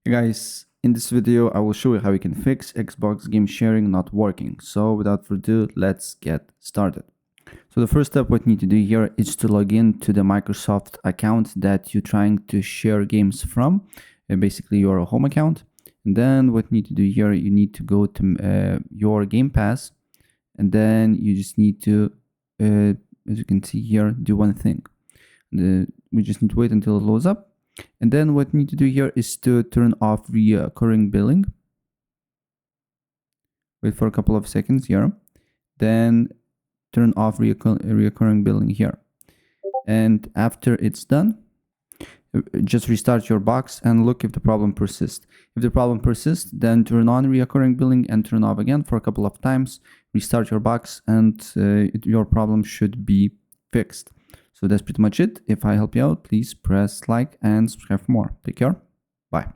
Hey guys, in this video I will show you how you can fix Xbox game sharing not working. So without further ado, let's get started. So the first step what you need to do here is to log in to the Microsoft account that you're trying to share games from, basically your home account. And then what you need to do here, you need to go to your Game Pass, and then you just need to, as you can see here, do one thing. We just need to wait until it loads up. And then what we need to do here is to turn off recurring billing. Wait for a couple of seconds here. Then turn off recurring billing here. And after it's done, just restart your box and look if the problem persists. If the problem persists, then turn on recurring billing and turn off again for a couple of times. Restart your box and your problem should be fixed. So that's pretty much it. If I help you out, please press like and subscribe for more. Take care. Bye.